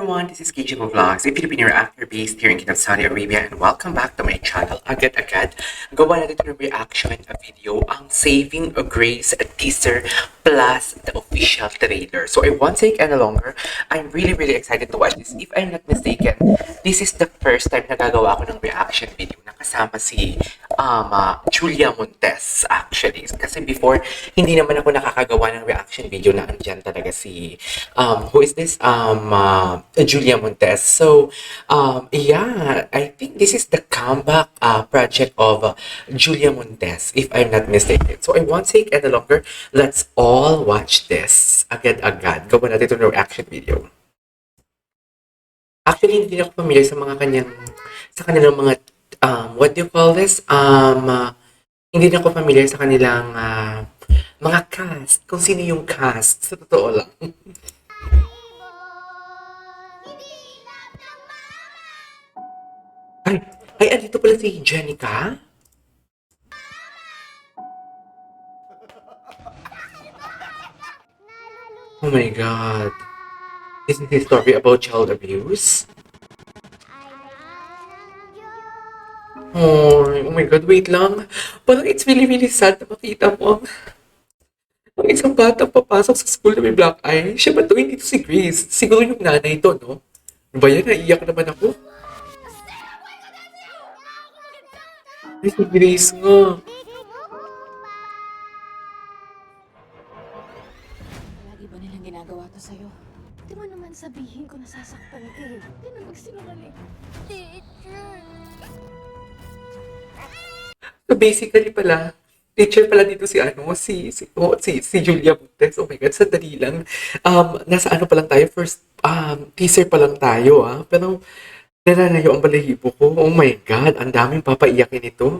everyone, this is KGMO Vlogs, a Filipino actor based here in Kingdom Saudi Arabia, and welcome back to my channel. Agad-agad, gawa natin ng reaction video ang Saving Grace teaser plus the official trailer. So I won't take any longer. I'm really excited to watch this. If I'm not mistaken, this is the first time na gagawa ko ng reaction video na kasama si Julia Montes actually. Kasi before, hindi naman ako nakakagawa ng reaction video na andyan talaga si who is this? Julia Montes. So, yeah, I think this is the comeback project of Julia Montes, if I'm not mistaken. So, I won't take any longer. Let's all watch this. Agad-agad. Gawa natin ito ng reaction video. Actually, hindi ako familiar sa mga kanilang mga, what do you call this? Hindi na ako familiar sa kanilang mga cast. Kung sino yung cast. Sa totoo lang. Ay, andito pala si Jenica? Oh my God. Is this a story about child abuse? Oh my God, wait lang. Parang it's really sad na makita mo ang isang batang papasok sa school na may black eye. Siya ba ito? Hindi ito si Grace. Siguro yung nanay ito, no? Ano ba yan? Naiiyak naman ako. Ay, si Grace nga. Lagi ba nilang ginagawa to sa'yo? Di mo naman sabihin ko nasasaktan ka eh. Di na magsinungaling. So basically pala, teacher pala dito si Julia Montes. Oh my God, sandali lang. Nasa ano pa lang tayo? First teaser pa lang tayo Pero nananayo ang balahibo ko. Oh my God, ang daming papaiyakin ito.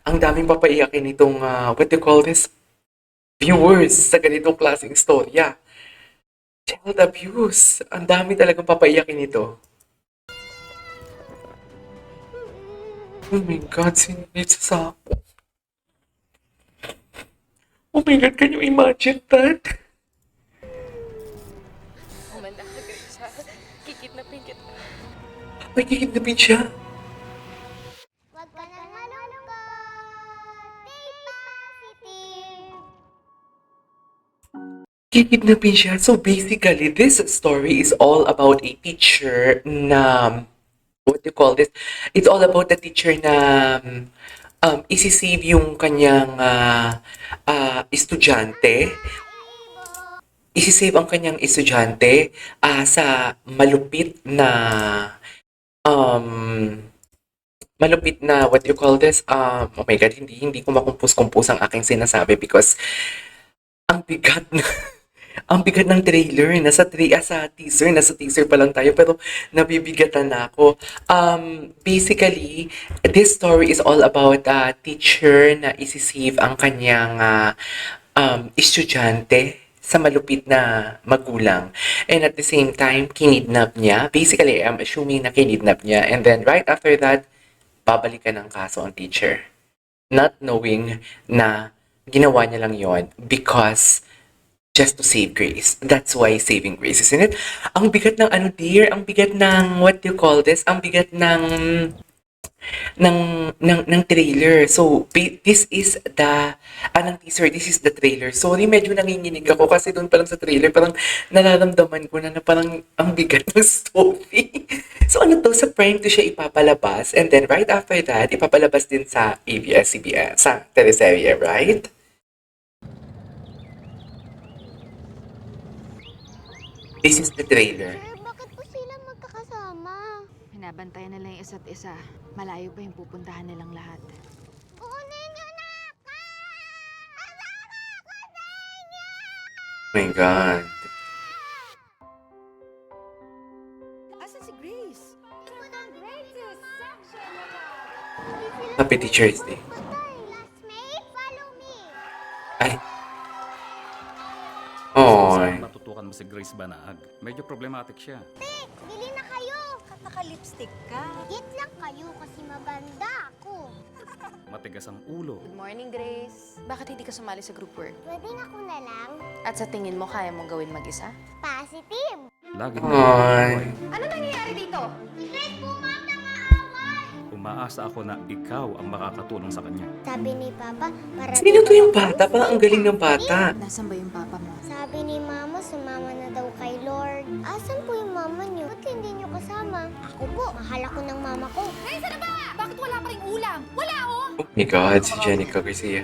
Ang daming papaiyakin itong, what do you call this? Viewers sa ganitong klaseng istorya. Child abuse. Ang dami talagang papaiyakin ito. Oh my God, sinunod sa sapo. Oh my God, can you imagine that? Umanda ka, Grace, ha? Kikidnapin kita. May kikidnapin siya. Huwag ka nang malungkot. Stay positive. Kikidnapin siya. So basically, this story is all about a teacher na, what do you call this? It's all about the teacher na isi-save yung kanyang estudyante. Isi-save ang kanyang estudyante sa malupit na, what do you call this? Oh my God, hindi ko makumpus-kumpus ang aking sinasabi because ang bigat na, ang bigat ng trailer. Sa teaser pa lang tayo, pero nabibigatan na ako. Basically, this story is all about a teacher na isi-save ang kanyang estudyante sa malupit na magulang. And at the same time, kinidnap niya. Basically, I'm assuming na kinidnap niya. And then right after that, babalikan ng kaso ang teacher. Not knowing na ginawa niya lang yon because just to save Grace. That's why Saving Grace, isn't it? Ang bigat ng dear? Ang bigat ng, what do you call this? Ang bigat ng trailer. So, this is the, anong teaser, this is the trailer. Sorry, medyo nanginginig ako kasi doon pa lang sa trailer, parang nararamdaman ko na parang ang bigat ng story. So, ano to, sa Prime to siya ipapalabas, and then right after that, ipapalabas din sa ABS-CBN, sa teleserye, right? This is the trailer. Sir, bakit po sila magkakasama? Binabantayan nila yung isa't isa. Malayo pa yung pupuntahan nilang lahat. Kunin niyo na ako! Kasama ako sa inyo! Oh my God. Asan si Grace? Ito na greatest section Happy Teacher's Day. Classmate, follow me. Ay. Oy. Matutukan mo si Grace Banag. Medyo problematic siya. Bili na kayo. Naka-lipstick ka. Git lang kayo kasi mabanda ako. Matigas ang ulo. Good morning, Grace. Bakit hindi ka sumali sa group work? Pwede na ko na lang. At sa tingin mo, kaya mong gawin mag-isa? Positive. Lagi Ay. Ano nangyayari dito? Si Grace po, ma'am, nangaaway. Umaasa ako na ikaw ang makakatulong sa kanya. Sabi ni Papa, para Sino to yung bata? Parang ang galing ng bata. Nasaan ba yung papa mo? Sabi ni Mama, sumama na daw kay Lord. Asan po yung mama niyo? Ba't hindi niyo kasama? Ako po, mahal ako ng mama ko. Grace, ano ba? Bakit wala pa rin ulam? Wala, oh! Oh my God, si Jenica Garcia.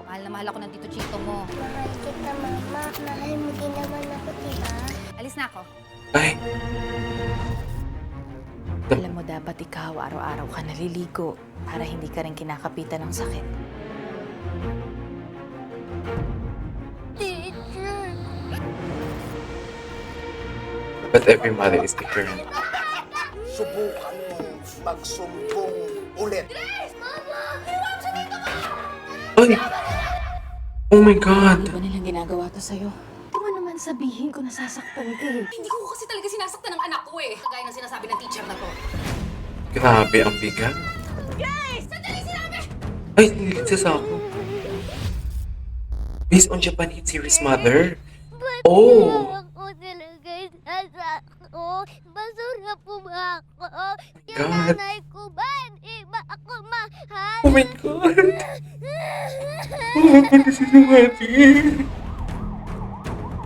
Mahal na mahal ako ng tito Chito mo. Mahal kita, Mama. Mahal mo din naman ako, diba? Alis na ako. Ay, Alam mo, dapat ikaw araw-araw ka naliligo para hindi ka rin kinakapitan ng sakit. Teacher! but every mother is different. Subukan mong magsumbong ulit. Ay! Oh my God! Ano ba nilang ginagawa to sa'yo? Di mo naman sabihin ko nasasaktan ka eh. Hindi ko kasi talaga sinasaktan ng anak ko eh. Kagaya ng sinasabi ng teacher na to. Grabe, ang bigat. Guys! Sandali sinabi! Ay, nilit sa sako. Based on Japan hit series Mother. Oh! Ako talaga sa ako. Basura po ba ako? Yung God. nanay ko ba? Hindi ba ako mahal? Oh my God! Oh, ano si Lumati?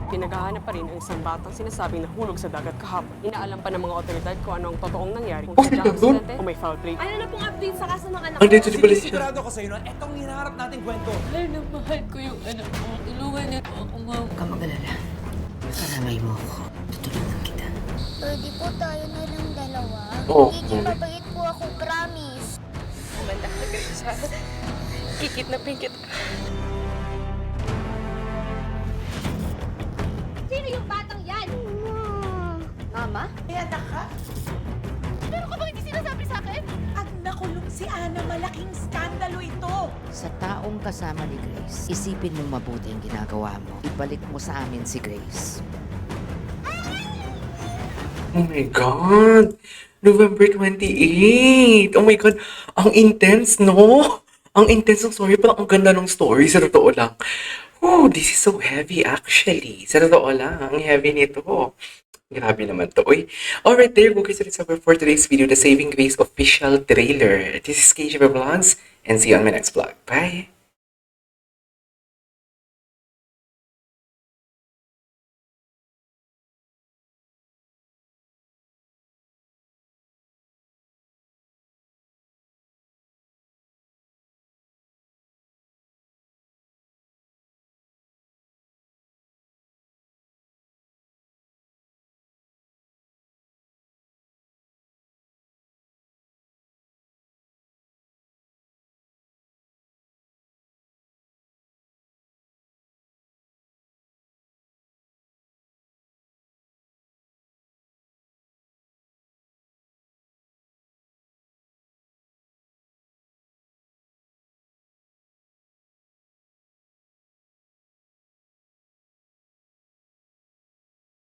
Pinaghahanap pa rin ang isang batang sinasabing nahulog sa dagat kahapon. Inaalam pa ng mga otoridad kung ano ang totoong nangyari. Kung Oh, sadyang sila doon? aksidente o may foul play. Ano na pong update sa kaso ng anak Andito di pala siya. Sigurado ko sa'yo na etong hinaharap nating kwento. Mahal na mahal ko yung anak mo. Tulungan niyo po ako, ma'am. Huwag ka mag-alala. Karamay mo ako. Tutulungan kita. Pwede po tayo na lang dalawa. Oo. Giging mabait po ako, promise. Umanda ka, Grace, ha? Kikidnapin kita. Sino yung batang yan? Mama? May anak ka? Pero ka bang hindi sinasabi sa akin? At nakulong si Ana, malaking skandalo ito. Sa taong kasama ni Grace, isipin mong mabuti ang ginagawa mo. Ibalik mo sa amin si Grace. Oh my God! November 28! Oh my God! Ang intense, no? Ang intense ng story. Parang ang ganda ng story. Sa totoo lang. Oh, this is so heavy actually. Sa totoo lang. Ang heavy nito. Grabe naman to. Uy. Alright, there you go guys. That's over for today's video. The Saving Grace official trailer. This is KJ Vlogs. And see you on my next vlog. Bye!